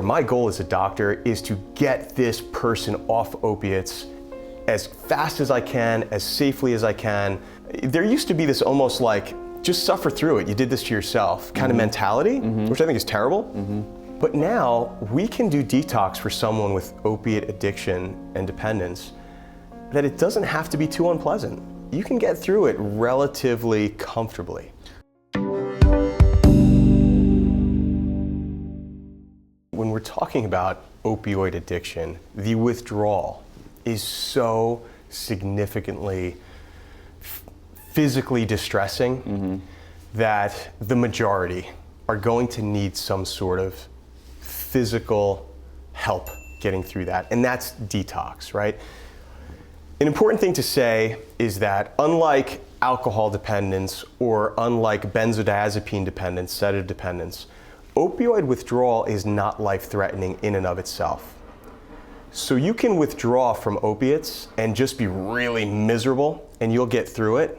My goal as a doctor is to get this person off opiates as fast as I can, as safely as I can. There used to be this almost like, just suffer through it, you did this to yourself kind of mentality, which I think is terrible. But now we can do detox for someone with opiate addiction and dependence that it doesn't have to be too unpleasant. You can get through it relatively comfortably. When we're talking about opioid addiction, the withdrawal is so significantly physically distressing that the majority are going to need some sort of physical help getting through that, and that's detox, right? An important thing to say is that unlike alcohol dependence or unlike benzodiazepine dependence, sedative dependence, opioid withdrawal is not life-threatening in and of itself. So you can withdraw from opiates and just be really miserable and you'll get through it.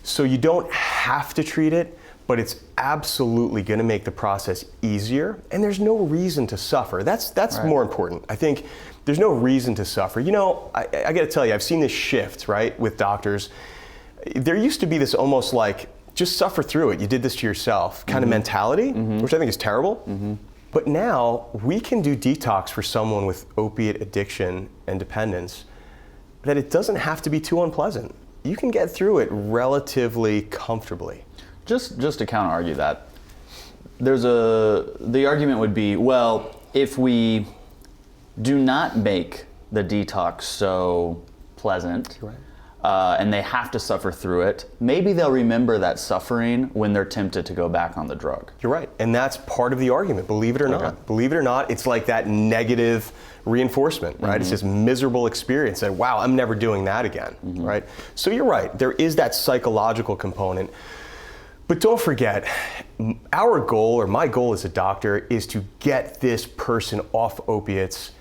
So you don't have to treat it, but it's absolutely gonna make the process easier, and there's no reason to suffer. That's right. More important. I think there's no reason to suffer. You know, I gotta tell you, I've seen this shift, right, with doctors. There used to be this almost like, just suffer through it, you did this to yourself kind of mentality, which I think is terrible. But now we can do detox for someone with opiate addiction and dependence that it doesn't have to be too unpleasant. You can get through it relatively comfortably. Just to counter argue that, the argument would be, well, if we do not make the detox so pleasant, right, and they have to suffer through it, maybe they'll remember that suffering when they're tempted to go back on the drug. You're right, and that's part of the argument, believe it or not. Believe it or not, it's like that negative reinforcement, right? It's this miserable experience that, wow, I'm never doing that again, right? So you're right, there is that psychological component. But don't forget, our goal, or my goal as a doctor, is to get this person off opiates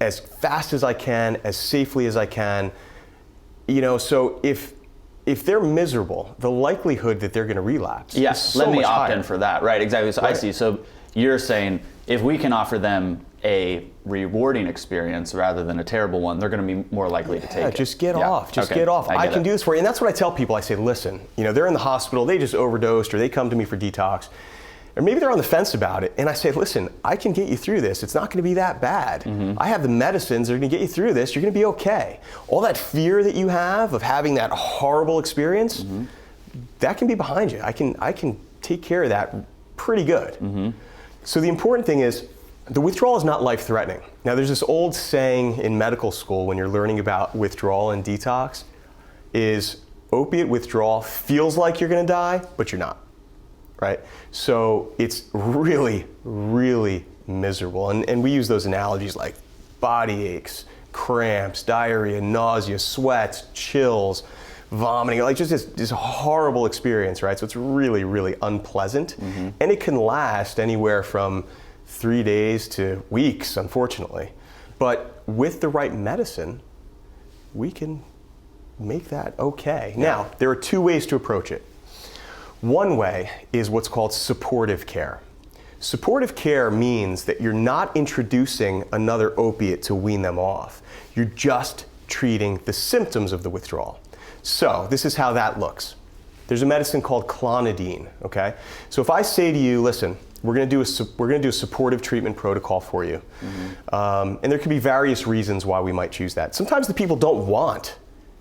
as fast as I can, as safely as I can. You know, so if they're miserable, the likelihood that they're going to relapse is so let me much opt higher. in for that. Right, exactly. So Right. I see. So you're saying if we can offer them a rewarding experience rather than a terrible one, they're going to be more likely to take it. Just get off. Just get off. I can do this for you. And that's what I tell people. I say, listen, you know, they're in the hospital, they just overdosed, or they come to me for detox. Or maybe they're on the fence about it, and I say, listen, I can get you through this. It's not going to be that bad. I have the medicines that are going to get you through this. You're going to be okay. All that fear that you have of having that horrible experience, that can be behind you. I can take care of that pretty good. So the important thing is, the withdrawal is not life-threatening. Now, there's this old saying in medical school when you're learning about withdrawal and detox, is opiate withdrawal feels like you're going to die, but you're not. Right? So it's really, really miserable. And we use those analogies like body aches, cramps, diarrhea, nausea, sweats, chills, vomiting, like just this horrible experience, right? So it's really, really unpleasant. And it can last anywhere from 3 days to weeks, unfortunately. But with the right medicine, we can make that okay. Now, there are two ways to approach it. One way is what's called supportive care. Supportive care means that you're not introducing another opiate to wean them off. You're just treating the symptoms of the withdrawal. So this is how that looks. There's a medicine called clonidine, okay? So if I say to you, listen, we're gonna do a supportive treatment protocol for you. And there can be various reasons why we might choose that. Sometimes the people don't want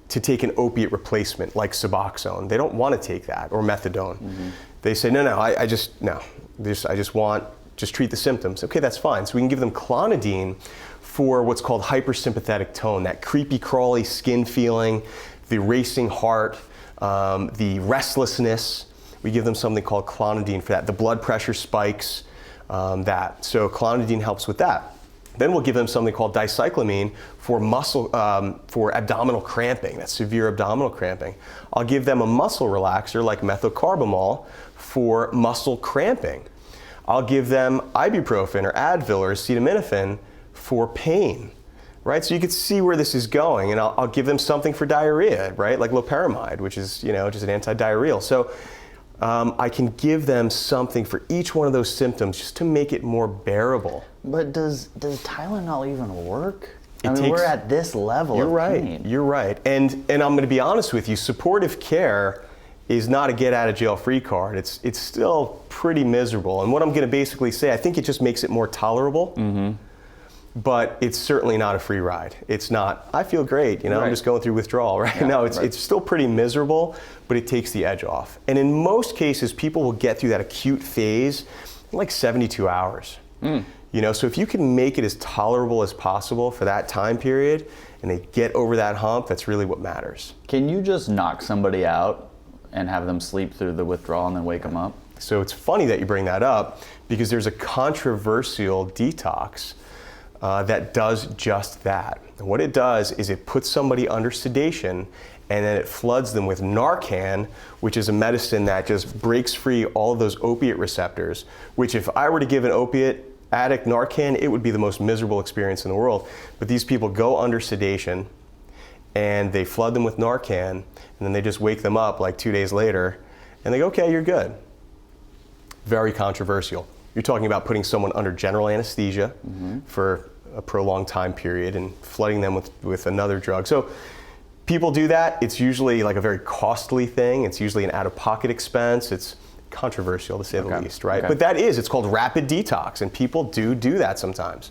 to take an opiate replacement like Suboxone. They don't want to take that, or methadone. They say, no, I just treat the symptoms. Okay, that's fine. So we can give them clonidine for what's called hypersympathetic tone, that creepy, crawly skin feeling, the racing heart, the restlessness. We give them something called clonidine for that. The blood pressure spikes, that. So clonidine helps with that. Then we'll give them something called dicyclamine for abdominal cramping, that severe abdominal cramping. I'll give them a muscle relaxer like methocarbamol for muscle cramping. I'll give them ibuprofen or Advil or acetaminophen for pain, right? So you can see where this is going, and I'll give them something for diarrhea, right? Like loperamide, which is, just an anti-diarrheal. So I can give them something for each one of those symptoms just to make it more bearable. But does Tylenol even work? We're at this level of pain. You're right. And I'm going to be honest with you, supportive care is not a get out of jail free card. It's still pretty miserable. And what I'm going to basically say, I think it just makes it more tolerable. Mm-hmm. But it's certainly not a free ride. It's not, I feel great, right. I'm just going through withdrawal, right? Yeah, no, it's still pretty miserable, but it takes the edge off. And in most cases, people will get through that acute phase in like 72 hours. So if you can make it as tolerable as possible for that time period, and they get over that hump, that's really what matters. Can you just knock somebody out and have them sleep through the withdrawal and then wake them up? So it's funny that you bring that up, because there's a controversial detox that does just that. And what it does is it puts somebody under sedation, and then it floods them with Narcan, which is a medicine that just breaks free all of those opiate receptors, which if I were to give an opiate addict Narcan, it would be the most miserable experience in the world. But these people go under sedation, and they flood them with Narcan, and then they just wake them up like 2 days later, and they go, okay, you're good. Very controversial. You're talking about putting someone under general anesthesia for a prolonged time period and flooding them with another drug. So people do that. It's usually like a very costly thing. It's usually an out-of-pocket expense. It's controversial to say the least, right? Okay. But it's called rapid detox, and people do that sometimes.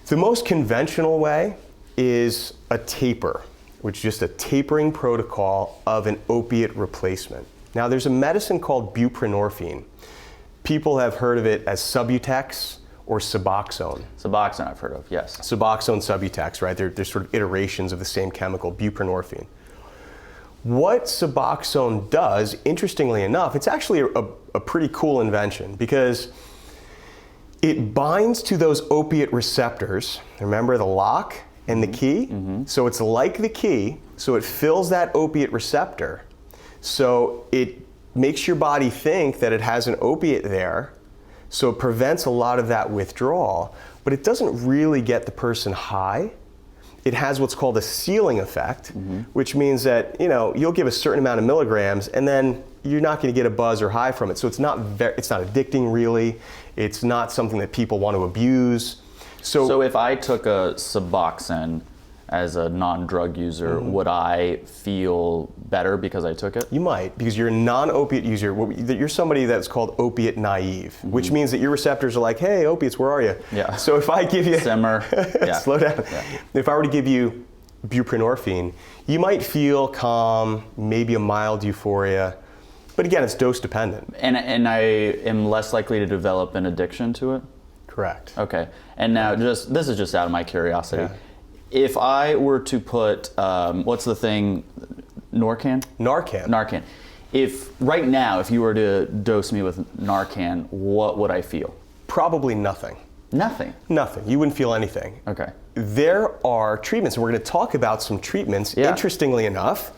The most conventional way is a taper, which is just a tapering protocol of an opiate replacement. Now, there's a medicine called buprenorphine. People have heard of it as Subutex or Suboxone. Suboxone I've heard of, yes. Suboxone, Subutex, right? They're sort of iterations of the same chemical, buprenorphine. What Suboxone does, interestingly enough, it's actually a pretty cool invention, because it binds to those opiate receptors. Remember the lock and the key? So it's like the key, so it fills that opiate receptor. So it makes your body think that it has an opiate there, so it prevents a lot of that withdrawal, but it doesn't really get the person high. It has what's called a ceiling effect, which means that you'll give a certain amount of milligrams, and then you're not going to get a buzz or high from it. So it's not addicting really. It's not something that people want to abuse. So if I took a Suboxone as a non-drug user, would I feel better because I took it? You might, because you're a non-opiate user. You're somebody that's called opiate naive, which means that your receptors are like, hey, opiates, where are you? Yeah. So if I give you... Simmer. Yeah. Slow down. Yeah. If I were to give you buprenorphine, you might feel calm, maybe a mild euphoria, but again, it's dose dependent. And I am less likely to develop an addiction to it? Correct. Okay. And now, this is just out of my curiosity. Yeah. If I were to put, what's the thing, Narcan? Narcan. If right now, if you were to dose me with Narcan, what would I feel? Probably nothing. Nothing? Nothing. You wouldn't feel anything. Okay. There are treatments, and we're going to talk about some treatments. Yeah. Interestingly enough,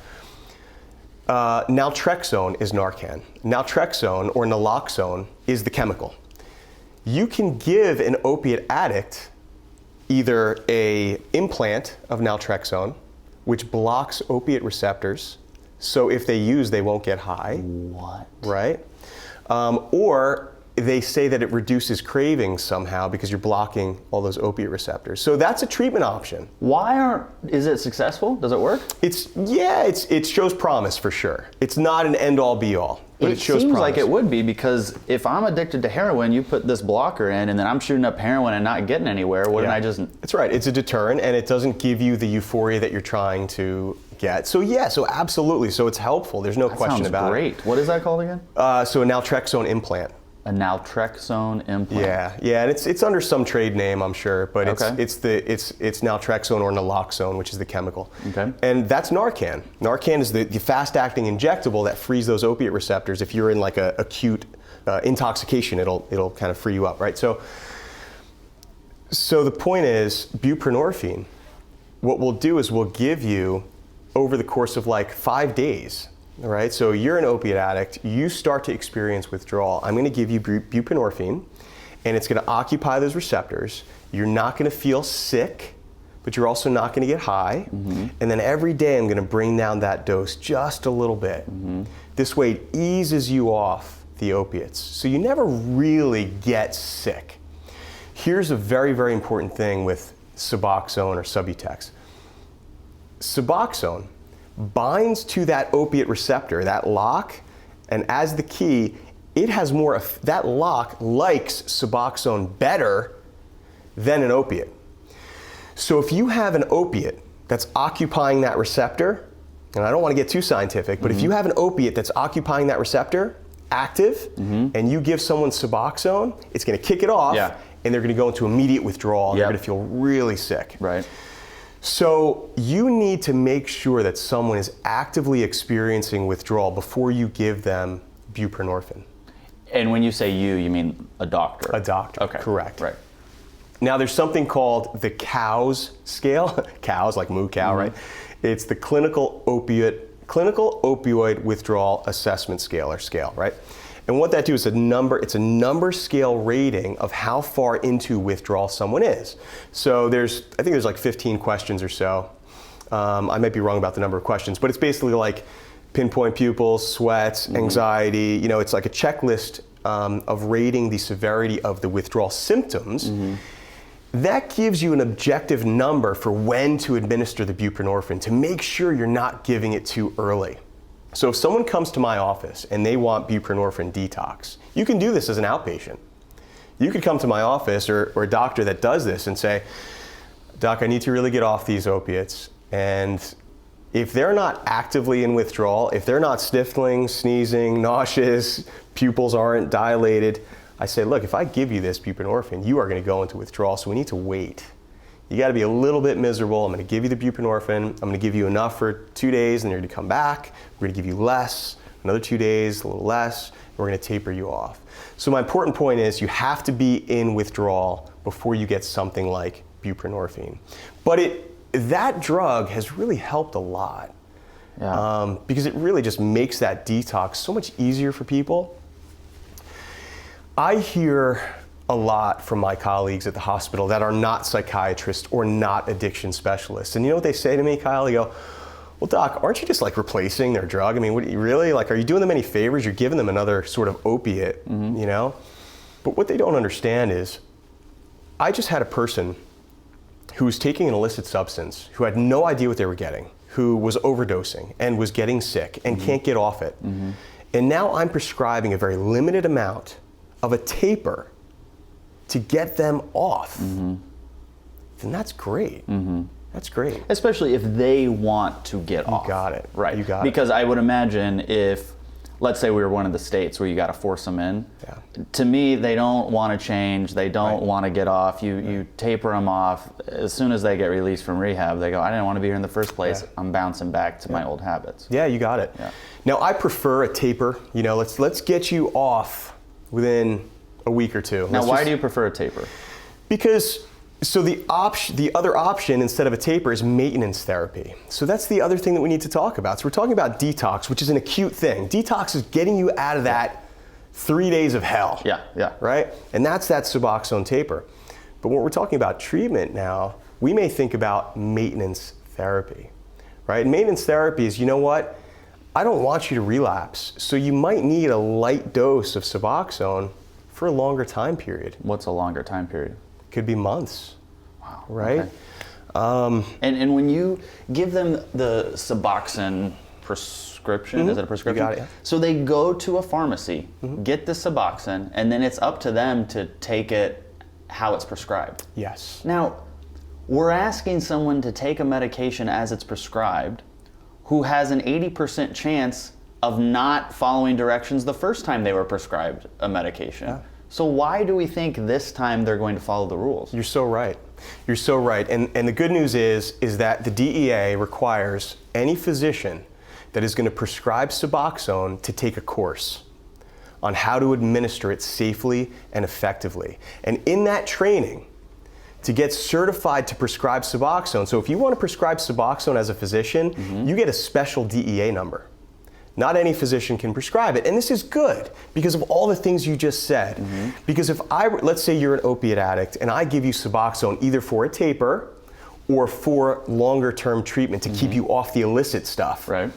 naltrexone is Narcan. Naltrexone or naloxone is the chemical. You can give an opiate addict either an implant of naltrexone, which blocks opiate receptors, so if they use, they won't get high. What? Right? Or they say that it reduces cravings somehow because you're blocking all those opiate receptors. So that's a treatment option. Is it successful? Does it work? It shows promise for sure. It's not an end-all be-all, but it shows seems promise. like it would be, because if I'm addicted to heroin, you put this blocker in, and then I'm shooting up heroin and not getting anywhere. Wouldn't I just... That's right. It's a deterrent, and it doesn't give you the euphoria that you're trying to get. So absolutely. So it's helpful. There's no question about it. Great. What is that called again? So a naltrexone implant. A naltrexone implant. Yeah, and it's under some trade name, I'm sure, but it's Okay. it's naltrexone or naloxone, which is the chemical. Okay. And that's Narcan. Narcan is the fast-acting injectable that frees those opiate receptors. If you're in like a acute intoxication, it'll kind of free you up, right? So the point is, buprenorphine, what we'll do is we'll give you over the course of like 5 days. All right, so you're an opiate addict, you start to experience withdrawal. I'm going to give you buprenorphine, and it's going to occupy those receptors. You're not going to feel sick, but you're also not going to get high. And then every day I'm going to bring down that dose just a little bit. This way it eases you off the opiates. So you never really get sick. Here's a very, very important thing with Suboxone or Subutex. Suboxone binds to that opiate receptor, that lock, and as the key, it has more, that lock likes Suboxone better than an opiate. So if you have an opiate that's occupying that receptor, and I don't want to get too scientific, but if you have an opiate that's occupying that receptor, active, and you give someone Suboxone, it's going to kick it off, and they're going to go into immediate withdrawal, and they're going to feel really sick. Right. So you need to make sure that someone is actively experiencing withdrawal before you give them buprenorphine. And when you say you mean a doctor? A doctor, okay. Correct. Right. Now there's something called the COWS scale, COWS like moo cow, right? It's the clinical opioid withdrawal assessment scale or scale, right? And what that do is it's a number scale rating of how far into withdrawal someone is. So I think there's like 15 questions or so. I might be wrong about the number of questions, but it's basically like pinpoint pupils, sweats, anxiety. You know, it's like a checklist of rating the severity of the withdrawal symptoms. That gives you an objective number for when to administer the buprenorphine to make sure you're not giving it too early. So if someone comes to my office and they want buprenorphine detox, you can do this as an outpatient. You could come to my office or a doctor that does this and say, Doc, I need to really get off these opiates. And if they're not actively in withdrawal, if they're not sniffling, sneezing, nauseous, pupils aren't dilated, I say, look, if I give you this buprenorphine, you are going to go into withdrawal, so we need to wait. You got to be a little bit miserable. I'm going to give you the buprenorphine. I'm going to give you enough for 2 days, and you're going to come back. We're going to give you less, another 2 days, a little less, and we're going to taper you off. So my important point is you have to be in withdrawal before you get something like buprenorphine. But that drug has really helped a lot because it really just makes that detox so much easier for people. I hear a lot from my colleagues at the hospital that are not psychiatrists or not addiction specialists. And you know what they say to me, Kyle? They go, well, Doc, aren't you just like replacing their drug? I mean, what, really? Like, are you doing them any favors? You're giving them another sort of opiate, you know? But what they don't understand is, I just had a person who was taking an illicit substance, who had no idea what they were getting, who was overdosing and was getting sick and can't get off it. And now I'm prescribing a very limited amount of a taper to get them off, then that's great. That's great. Especially if they want to get off. You got it. Right. You got it. Because I would imagine if, let's say we were one of the states where you got to force them in, to me, they don't want to change. They don't want to get off. You taper them off. As soon as they get released from rehab, they go, I didn't want to be here in the first place. I'm bouncing back to my old habits. Yeah, you got it. Now, I prefer a taper. You know, let's get you off within a week or two. Now, why do you prefer a taper? Because, so the other option instead of a taper is maintenance therapy. So that's the other thing that we need to talk about. So we're talking about detox, which is an acute thing. Detox is getting you out of that 3 days of hell. Right? And that's that Suboxone taper. But when we're talking about treatment now, we may think about maintenance therapy, right? And maintenance therapy is, you know what? I don't want you to relapse. So you might need a light dose of Suboxone for a longer time period. What's a longer time period? Could be months. Wow. Right? Okay. And when you give them the Suboxone prescription, is it a prescription? You got it, yeah. So they go to a pharmacy, get the Suboxone, and then it's up to them to take it how it's prescribed. Yes. Now, we're asking someone to take a medication as it's prescribed who has an 80% chance of not following directions the first time they were prescribed a medication. So why do we think this time they're going to follow the rules? You're so right. You're so right. And the good news is that the DEA requires any physician that is going to prescribe Suboxone to take a course on how to administer it safely and effectively. And in that training, to get certified to prescribe Suboxone, so if you want to prescribe Suboxone as a physician, you get a special DEA number. Not any physician can prescribe it. And this is good because of all the things you just said. Because if let's say you're an opiate addict and I give you Suboxone either for a taper or for longer term treatment to keep you off the illicit stuff. Right.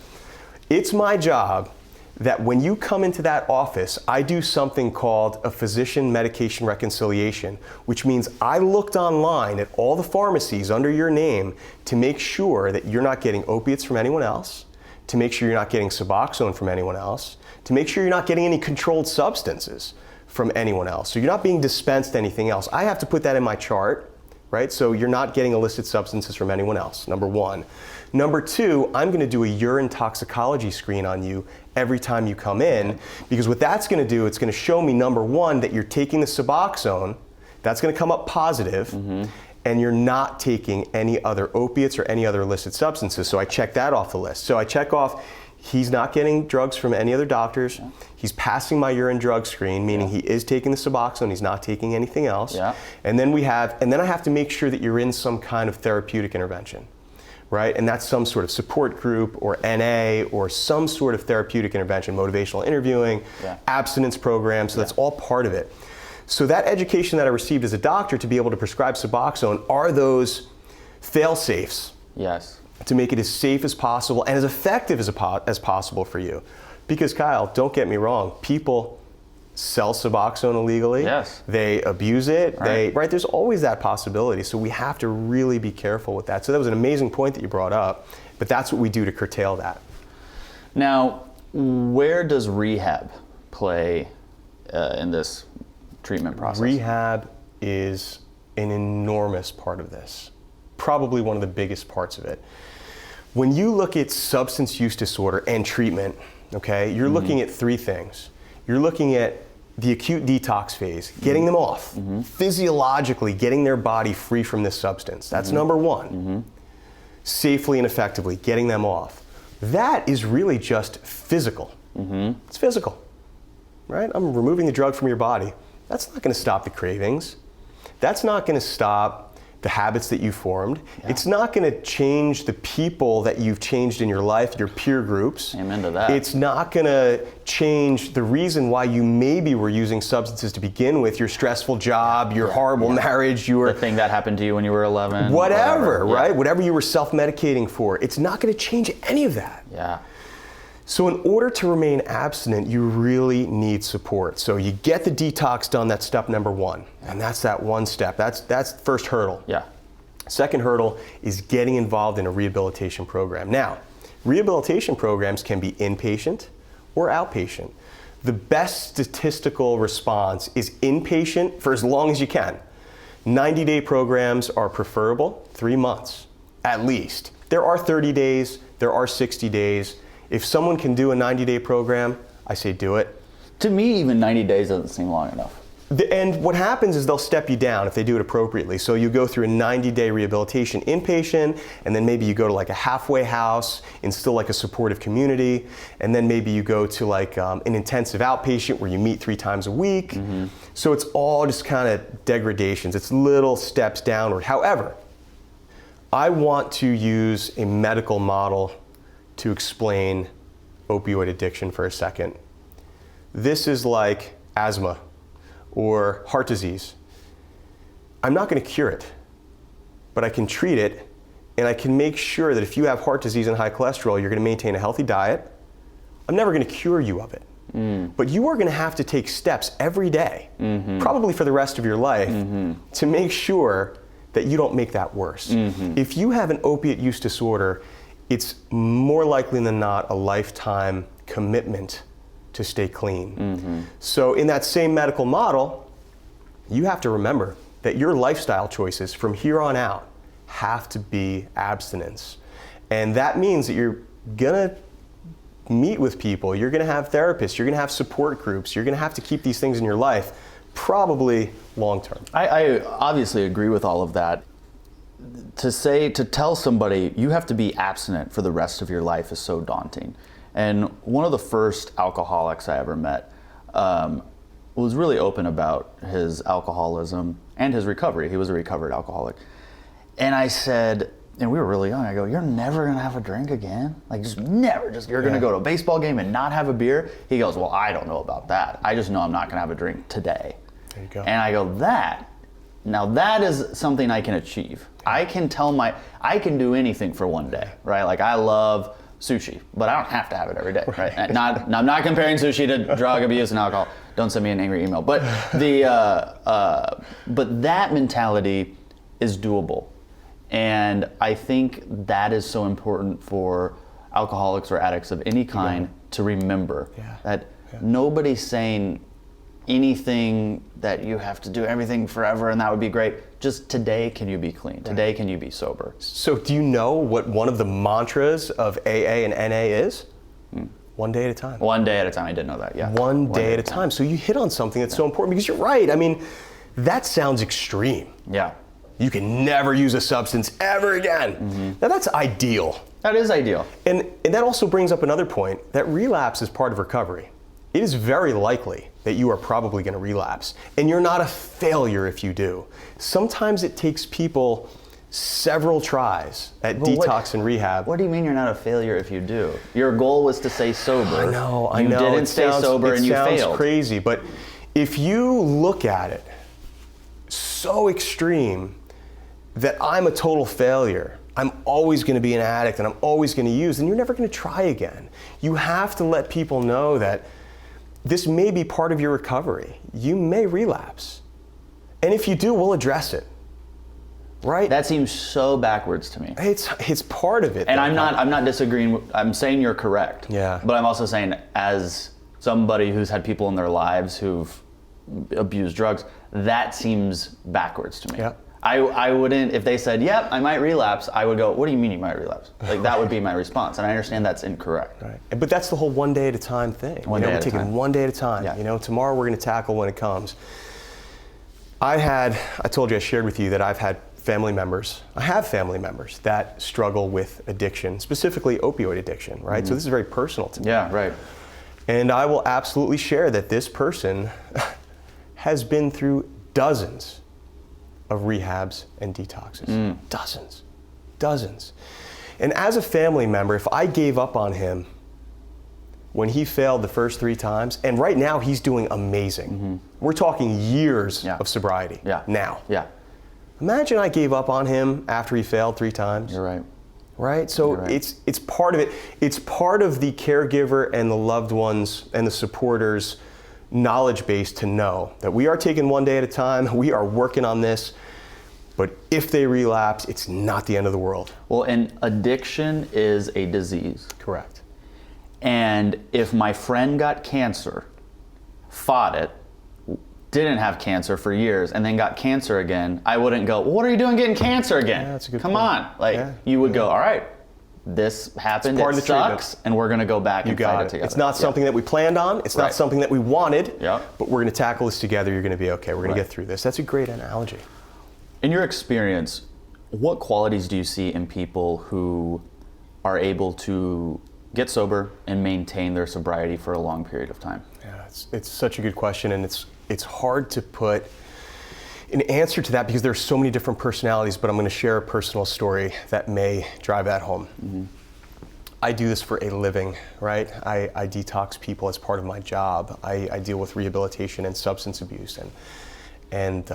It's my job that when you come into that office, I do something called a physician medication reconciliation, which means I looked online at all the pharmacies under your name to make sure that you're not getting opiates from anyone else, to make sure you're not getting Suboxone from anyone else, to make sure you're not getting any controlled substances from anyone else. So you're not being dispensed anything else. I have to put that in my chart, right? So you're not getting illicit substances from anyone else, number one. Number two, I'm going to do a urine toxicology screen on you every time you come in, because what that's going to do, it's going to show me, number one, that you're taking the Suboxone, that's going to come up positive, and you're not taking any other opiates or any other illicit substances. So I check that off the list. So I check off, he's not getting drugs from any other doctors, he's passing my urine drug screen, meaning he is taking the Suboxone, he's not taking anything else. And then I have to make sure that you're in some kind of therapeutic intervention. Right? And that's some sort of support group or NA or some sort of therapeutic intervention, motivational interviewing, abstinence program, so that's all part of it. So that education that I received as a doctor to be able to prescribe Suboxone are those fail-safes. Yes. To make it as safe as possible and as effective as possible for you. Because Kyle, don't get me wrong, people sell Suboxone illegally. Yes. They abuse it. Right. There's always that possibility. So we have to really be careful with that. So that was an amazing point that you brought up, but that's what we do to curtail that. Now, where does rehab play in this treatment process? Rehab is an enormous part of this. Probably one of the biggest parts of it. When you look at substance use disorder and treatment, okay, you're looking at three things. You're looking at the acute detox phase, getting them off, physiologically getting their body free from this substance. That's number one. Safely and effectively getting them off. That is really just physical. It's physical, right? I'm removing the drug from your body. That's not going to stop the cravings. That's not going to stop the habits that you formed. It's not going to change the people that you've changed in your life, your peer groups. Amen to that. It's not going to change the reason why you maybe were using substances to begin with, your stressful job, your horrible marriage, the thing that happened to you when you were 11. Whatever, right? Whatever you were self-medicating for. It's not going to change any of that. Yeah. So in order to remain abstinent, you really need support. So you get the detox done, that's step number one. And that's that one step. That's the first hurdle. Yeah. Second hurdle is getting involved in a rehabilitation program. Now, rehabilitation programs can be inpatient or outpatient. The best statistical response is inpatient for as long as you can. 90-day programs are preferable, 3 months at least. There are 30 days, there are 60 days. If someone can do a 90-day program, I say do it. To me, even 90 days doesn't seem long enough. And what happens is they'll step you down if they do it appropriately. So you go through a 90-day rehabilitation inpatient, and then maybe you go to like a halfway house in still like a supportive community, and then maybe you go to like an intensive outpatient where you meet 3 times a week. So it's all just kind of degradations. It's little steps downward. However, I want to use a medical model to explain opioid addiction for a second. This is like asthma or heart disease. I'm not going to cure it, but I can treat it, and I can make sure that if you have heart disease and high cholesterol, you're going to maintain a healthy diet. I'm never going to cure you of it. But you are going to have to take steps every day, probably for the rest of your life, to make sure that you don't make that worse. If you have an opiate use disorder, it's more likely than not a lifetime commitment to stay clean. So in that same medical model, you have to remember that your lifestyle choices from here on out have to be abstinence. And that means that you're gonna meet with people, you're gonna have therapists, you're gonna have support groups, you're gonna have to keep these things in your life, probably long term. I obviously agree with all of that. To tell somebody you have to be abstinent for the rest of your life is so daunting. And one of the first alcoholics I ever met was really open about his alcoholism and his recovery. He was a recovered alcoholic. And I said, and we were really young, I go, you're never gonna have a drink again? Like just never, you're gonna go to a baseball game and not have a beer? He goes, well, I don't know about that. I just know I'm not gonna have a drink today. There you go. And I go, now that is something I can achieve. I can do anything for one day, right? Like I love sushi, but I don't have to have it every day, right? I'm not comparing sushi to drug abuse and alcohol. Don't send me an angry email. But but that mentality is doable, and I think that is so important for alcoholics or addicts of any kind to remember that nobody's saying anything that you have to do everything forever and that would be great. Just today, can you be clean? Today, can you be sober? So do you know what one of the mantras of AA and NA is? One day at a time. One day at a time. I didn't know that, yeah. One day at a time. So you hit on something that's so important because you're right. I mean, that sounds extreme. Yeah. You can never use a substance ever again. Now that's ideal. That is ideal. And that also brings up another point, that relapse is part of recovery. It is very likely that you are probably going to relapse, and you're not a failure if you do. Sometimes it takes people several tries at detox and rehab. What do you mean you're not a failure if you do? Your goal was to stay sober. I know. You didn't stay sober and you failed. It sounds crazy, but if you look at it so extreme that I'm a total failure, I'm always going to be an addict and I'm always going to use, then you're never going to try again. You have to let people know that this may be part of your recovery. You may relapse. And if you do, we'll address it. Right? That seems so backwards to me. It's part of it. And I'm not disagreeing. I'm saying you're correct. Yeah. But I'm also saying, as somebody who's had people in their lives who've abused drugs, that seems backwards to me. Yeah. I wouldn't, if they said, yep, I might relapse, I would go, what do you mean you might relapse? Like, that would be my response. And I understand that's incorrect. Right. But that's the whole one day at a time thing. We're taking one day at a time. Yeah. Tomorrow we're going to tackle when it comes. I told you, I shared with you that I have family members that struggle with addiction, specifically opioid addiction, right? So this is very personal to me. Yeah, right. And I will absolutely share that this person has been through dozens of rehabs and detoxes. Dozens. And as a family member, if I gave up on him when he failed the first 3 times, and right now he's doing amazing. We're talking years of sobriety now. Yeah. Imagine I gave up on him after he failed 3 times. You're right. Right? So it's part of it. It's part of the caregiver and the loved ones and the supporters' knowledge base to know that we are taking one day at a time. We are working on this. But if they relapse, it's not the end of the world. Well, and addiction is a disease. Correct. And if my friend got cancer, fought it, didn't have cancer for years, and then got cancer again, I wouldn't go, well, what are you doing getting cancer again? Yeah, that's a good Come point. on. You would go, all right, this happened, part it of the sucks, and we're going to go back and fight it together. It's not something that we planned on. It's not something that we wanted, but we're going to tackle this together. You're going to be okay. We're going to get through this. That's a great analogy. In your experience, what qualities do you see in people who are able to get sober and maintain their sobriety for a long period of time? Yeah, it's such a good question, and it's hard to put an answer to that because there's so many different personalities, but I'm going to share a personal story that may drive that home. I do this for a living, right? I detox people as part of my job. I deal with rehabilitation and substance abuse and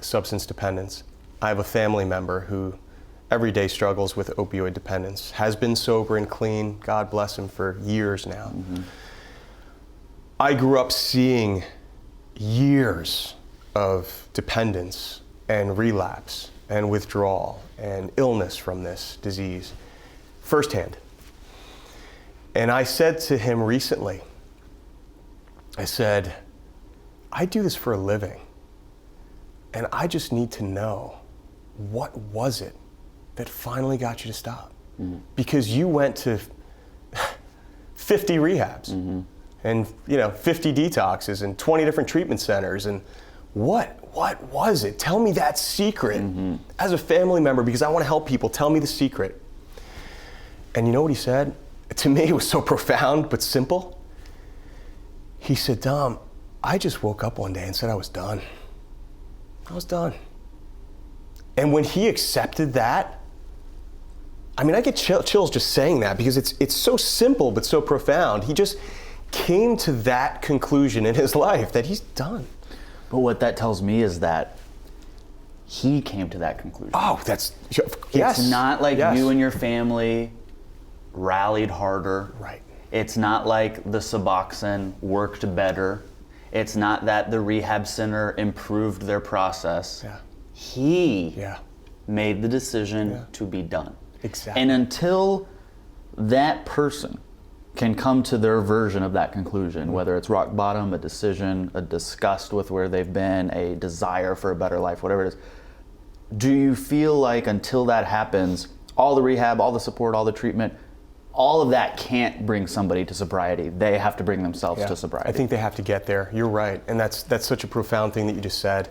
substance dependence. I have a family member who every day struggles with opioid dependence, has been sober and clean, God bless him, for years now. I grew up seeing years of dependence and relapse and withdrawal and illness from this disease firsthand. And I said to him recently, I said, I do this for a living, and I just need to know, what was it that finally got you to stop? Because you went to 50 rehabs and 50 detoxes and 20 different treatment centers, and what was it? Tell me that secret as a family member, because I want to help people. Tell me the secret. And you know what he said? To me, it was so profound but simple. He said, Dom, I just woke up one day and said I was done. I was done. And when he accepted that, I mean, I get chills just saying that, because it's so simple but so profound. He just came to that conclusion in his life that he's done. But what that tells me is that he came to that conclusion. Oh, that's, yes. It's not like you and your family rallied harder. Right. It's not like the Suboxone worked better. It's not that the rehab center improved their process. Yeah. He made the decision to be done. Exactly. And until that person can come to their version of that conclusion, whether it's rock bottom, a decision, a disgust with where they've been, a desire for a better life, whatever it is, do you feel like until that happens, all the rehab, all the support, all the treatment, all of that can't bring somebody to sobriety? They have to bring themselves to sobriety. I think they have to get there. You're right. And that's such a profound thing that you just said.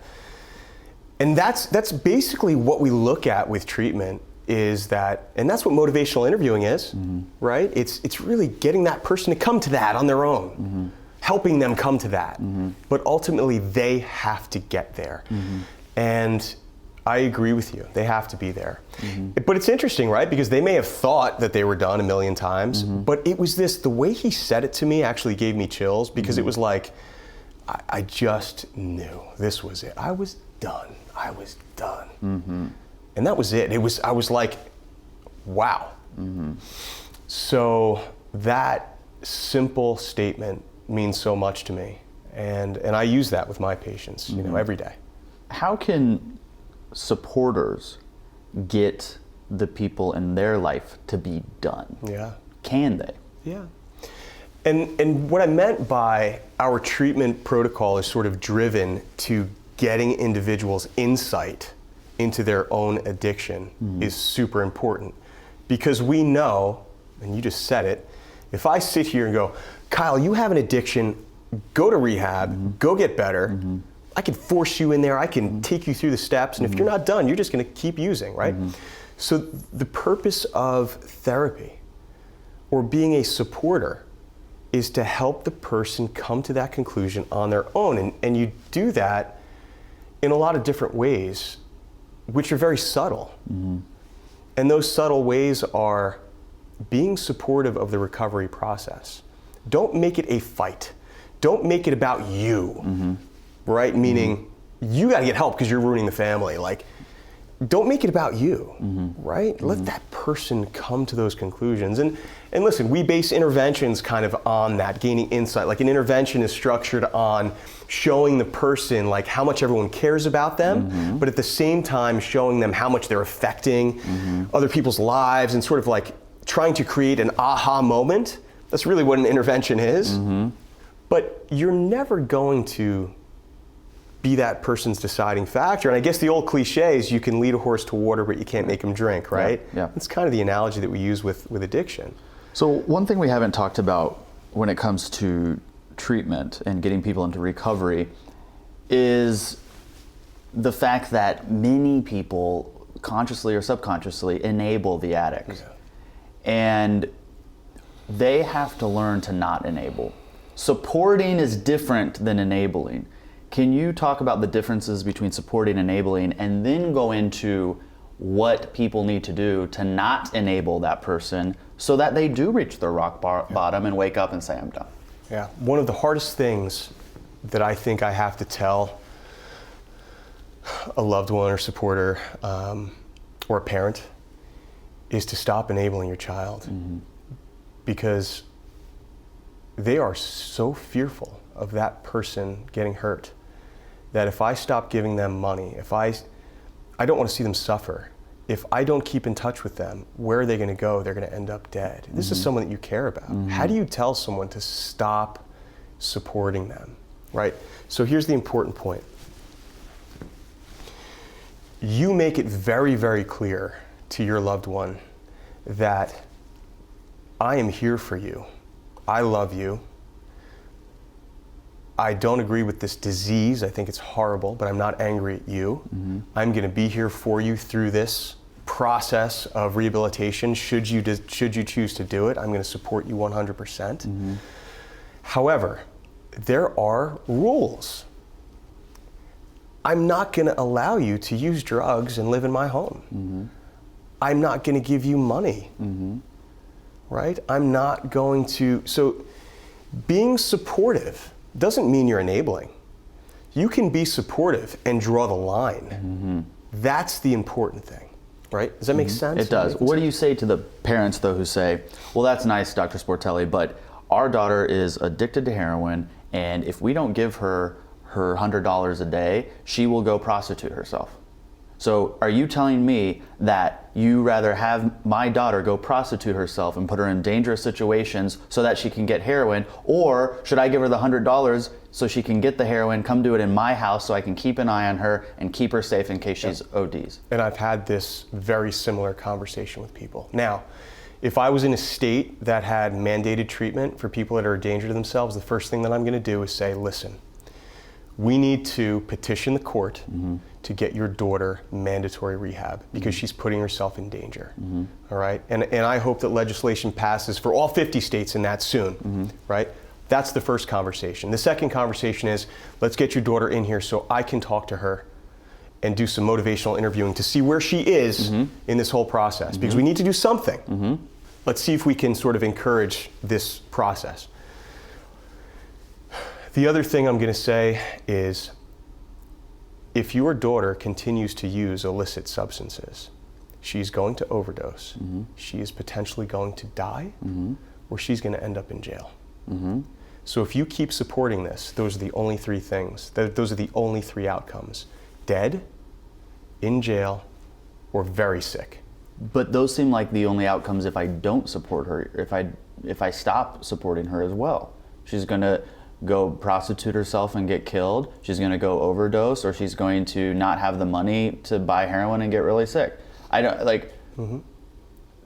And that's basically what we look at with treatment, is that, and that's what motivational interviewing is, right? It's really getting that person to come to that on their own, helping them come to that. But ultimately, they have to get there. And I agree with you. They have to be there. But it's interesting, right? Because they may have thought that they were done a million times, but it was the way he said it to me actually gave me chills, because it was like, I just knew this was it. I was done. I was done. And that was it. I was like, wow. So that simple statement means so much to me. And I use that with my patients, every day. How can supporters get the people in their life to be done? Yeah. Can they? Yeah. And what I meant by our treatment protocol is sort of driven to getting individuals' insight into their own addiction is super important, because we know, and you just said it, if I sit here and go, Kyle, you have an addiction, go to rehab, go get better, I can force you in there, I can take you through the steps, and if you're not done, you're just gonna keep using, right? So the purpose of therapy or being a supporter is to help the person come to that conclusion on their own. And you do that in a lot of different ways, which are very subtle. And those subtle ways are being supportive of the recovery process. Don't make it a fight. Don't make it about you, right? Meaning, you gotta get help because you're ruining the family. Like, don't make it about you, right? Let that person come to those conclusions. And listen, we base interventions kind of on that, gaining insight. Like, an intervention is structured on showing the person like how much everyone cares about them, but at the same time showing them how much they're affecting other people's lives, and sort of like trying to create an aha moment. That's really what an intervention is. But you're never going to be that person's deciding factor. And I guess the old cliche is you can lead a horse to water, but you can't make him drink, right? Yeah. It's kind of the analogy that we use with addiction. So one thing we haven't talked about when it comes to treatment and getting people into recovery is the fact that many people, consciously or subconsciously, enable the addict. And they have to learn to not enable. Supporting is different than enabling. Can you talk about the differences between supporting and enabling, and then go into what people need to do to not enable that person so that they do reach their rock bottom and wake up and say, I'm done? Yeah. One of the hardest things that I think I have to tell a loved one or supporter or a parent is to stop enabling your child, because they are so fearful of that person getting hurt that if I stop giving them money, if I don't want to see them suffer. If I don't keep in touch with them, where are they going to go? They're going to end up dead. This is someone that you care about. How do you tell someone to stop supporting them, right? So here's the important point. You make it very, very clear to your loved one that I am here for you. I love you. I don't agree with this disease. I think it's horrible, but I'm not angry at you. I'm going to be here for you through this process of rehabilitation. Should you choose to do it, I'm going to support you 100%. However, there are rules. I'm not going to allow you to use drugs and live in my home. I'm not going to give you money, right? I'm not going to. So being supportive doesn't mean you're enabling. You can be supportive and draw the line. That's the important thing. right? Does that make sense? It does. What do you say to the parents, though, who say, well, that's nice, Dr. Sportelli, but our daughter is addicted to heroin, and if we don't give her her $100 a day, she will go prostitute herself. So are you telling me that you rather have my daughter go prostitute herself and put her in dangerous situations so that she can get heroin, or should I give her the $100 so she can get the heroin, come do it in my house so I can keep an eye on her and keep her safe in case she's ODs? And I've had this very similar conversation with people. Now, if I was in a state that had mandated treatment for people that are a danger to themselves, the first thing that I'm going to do is say, listen, we need to petition the court to get your daughter mandatory rehab because she's putting herself in danger. All right? And I hope that legislation passes for all 50 states in that soon, right? That's the first conversation. The second conversation is, let's get your daughter in here so I can talk to her and do some motivational interviewing to see where she is in this whole process, because we need to do something. Let's see if we can sort of encourage this process. The other thing I'm going to say is, if your daughter continues to use illicit substances, she's going to overdose, she is potentially going to die, or she's going to end up in jail. So if you keep supporting this, those are the only three things. Those are the only three outcomes: dead, in jail, or very sick. But those seem like the only outcomes if I don't support her, if I stop supporting her as well. She's going to go prostitute herself and get killed, she's going to go overdose, or she's going to not have the money to buy heroin and get really sick. I don't like.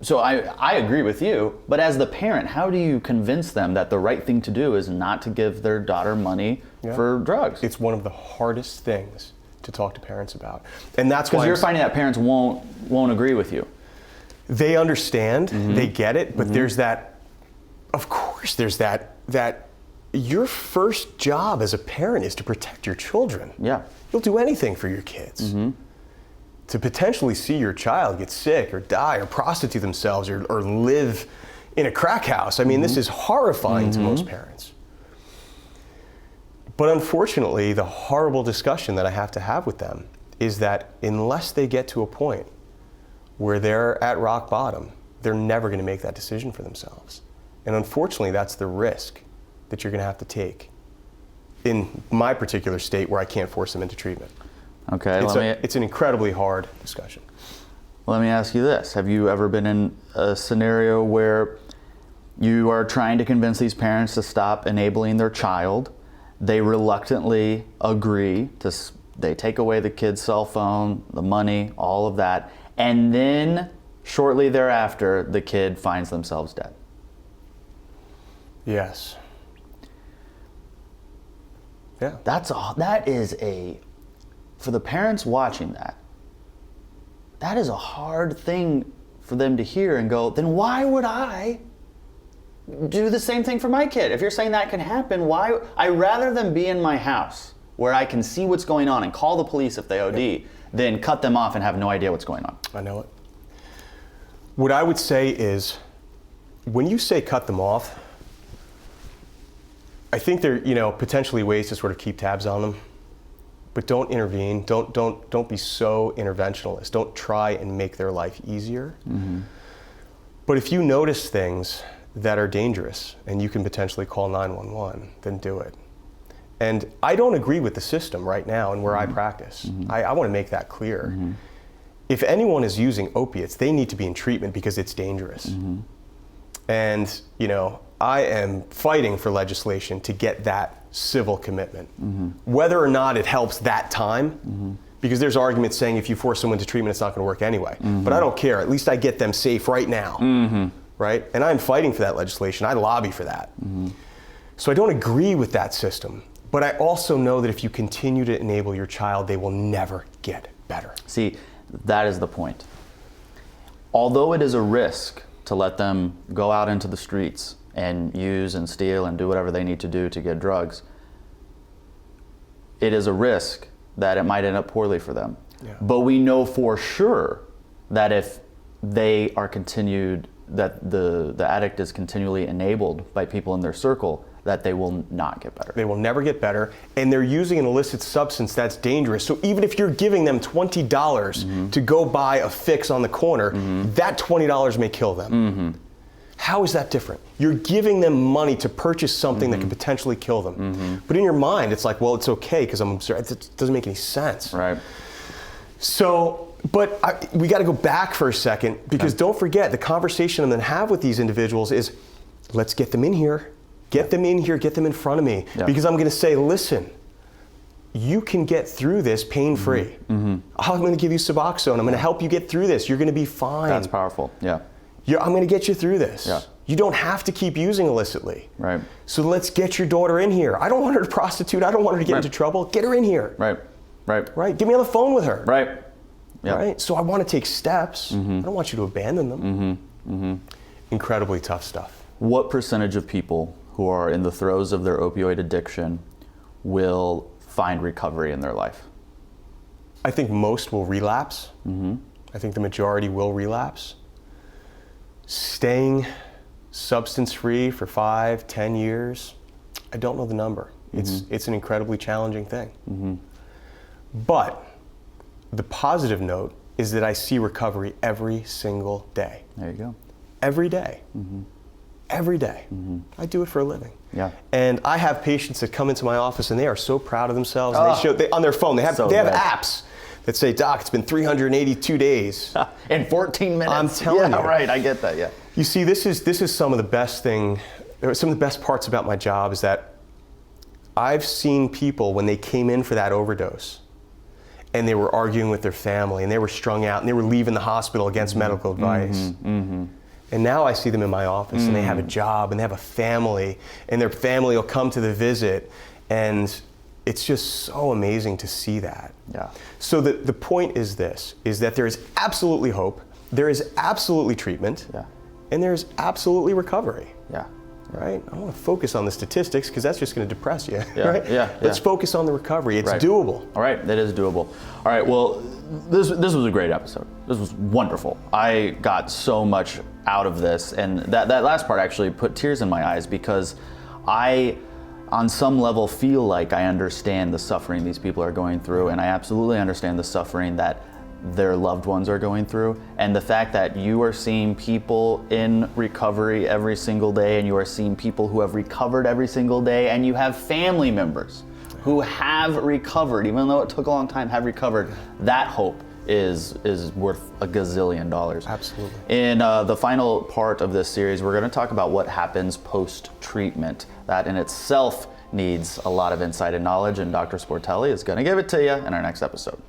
So I agree with you, but as the parent, how do you convince them that the right thing to do is not to give their daughter money for drugs? It's one of the hardest things to talk to parents about, and that's why because you're finding that parents won't agree with you. They understand, they get it, but there's that. Of course, there's that. Your first job as a parent is to protect your children. Yeah. You'll do anything for your kids. To potentially see your child get sick or die or prostitute themselves or live in a crack house. I mean, this is horrifying to most parents. But unfortunately, the horrible discussion that I have to have with them is that unless they get to a point where they're at rock bottom, they're never going to make that decision for themselves. And unfortunately, that's the risk that you're going to have to take in my particular state where I can't force them into treatment. Okay, it's an incredibly hard discussion. Let me ask you this. Have you ever been in a scenario where you are trying to convince these parents to stop enabling their child? They reluctantly agree they take away the kid's cell phone, the money, all of that, and then shortly thereafter, the kid finds themselves dead. Yes. Yeah. That is for the parents watching that is a hard thing for them to hear and go, then why would I do the same thing for my kid? If you're saying that can happen, why? I'd rather them be in my house where I can see what's going on and call the police if they OD than cut them off and have no idea what's going on. I know it. What I would say is, when you say cut them off, I think there are, potentially ways to sort of keep tabs on them, but don't intervene. Don't be so interventionalist. Don't try and make their life easier. But if you notice things that are dangerous and you can potentially call 911, then do it. And I don't agree with the system right now and where I practice. I want to make that clear. If anyone is using opiates, they need to be in treatment because it's dangerous. And, I am fighting for legislation to get that civil commitment. Whether or not it helps that time, because there's arguments saying if you force someone to treatment, it's not going to work anyway. But I don't care. At least I get them safe right now, right? And I'm fighting for that legislation. I lobby for that. So I don't agree with that system. But I also know that if you continue to enable your child, they will never get better. See, that is the point. Although it is a risk to let them go out into the streets and use and steal and do whatever they need to do to get drugs, it is a risk that it might end up poorly for them. But we know for sure that if they are continued, that the addict is continually enabled by people in their circle, that they will not get better. They will never get better, and they're using an illicit substance that's dangerous. So even if you're giving them $20 to go buy a fix on the corner, that $20 may kill them. How is that different? You're giving them money to purchase something that could potentially kill them. But in your mind, it's like, well, it's okay because I'm sorry. It doesn't make any sense. Right. So, we got to go back for a second, because don't forget, the conversation I'm going to have with these individuals is, let's get them in here. Get them in here, get them in front of me. Because I'm going to say, listen, you can get through this pain-free. I'm going to give you Suboxone. I'm going to help you get through this. You're going to be fine. That's powerful, I'm going to get you through this. You don't have to keep using illicitly. Right. So let's get your daughter in here. I don't want her to prostitute. I don't want her to get into trouble. Get her in here. Right. Get me on the phone with her. Right. So I want to take steps. I don't want you to abandon them. Incredibly tough stuff. What percentage of people who are in the throes of their opioid addiction will find recovery in their life? I think most will relapse. I think the majority will relapse. Staying substance-free for 5, 10 years, I don't know the number. It's an incredibly challenging thing. But the positive note is that I see recovery every single day. There you go. Every day. Every day. I do it for a living. And I have patients that come into my office and they are so proud of themselves. And they on their phone, they have apps that say, Doc, it's been 382 days. In 14 minutes. I'm telling you. Right, I get that, You see, this is some of the best some of the best parts about my job is that I've seen people when they came in for that overdose and they were arguing with their family and they were strung out and they were leaving the hospital against medical advice. And now I see them in my office and they have a job and they have a family and their family will come to the visit, and it's just so amazing to see that. So the point is this, is that there is absolutely hope, there is absolutely treatment, and there's absolutely recovery. Right? I want to focus on the statistics because that's just going to depress you. Right? Let's focus on the recovery. It's doable. All right, that is doable. All right, well, this was a great episode. This was wonderful. I got so much out of this, and that last part actually put tears in my eyes, because I, on some level, feel like I understand the suffering these people are going through, and I absolutely understand the suffering that their loved ones are going through. And the fact that you are seeing people in recovery every single day, and you are seeing people who have recovered every single day, and you have family members who have recovered, even though it took a long time, have recovered, that hope is worth a gazillion dollars. Absolutely. In the final part of this series, we're going to talk about what happens post-treatment. That in itself needs a lot of insight and knowledge, and Dr. Sportelli is going to give it to you in our next episode.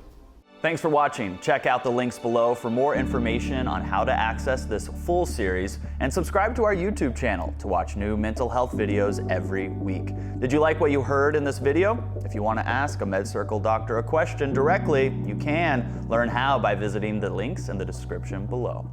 Thanks for watching. Check out the links below for more information on how to access this full series, and subscribe to our YouTube channel to watch new mental health videos every week. Did you like what you heard in this video? If you want to ask a MedCircle doctor a question directly, you can learn how by visiting the links in the description below.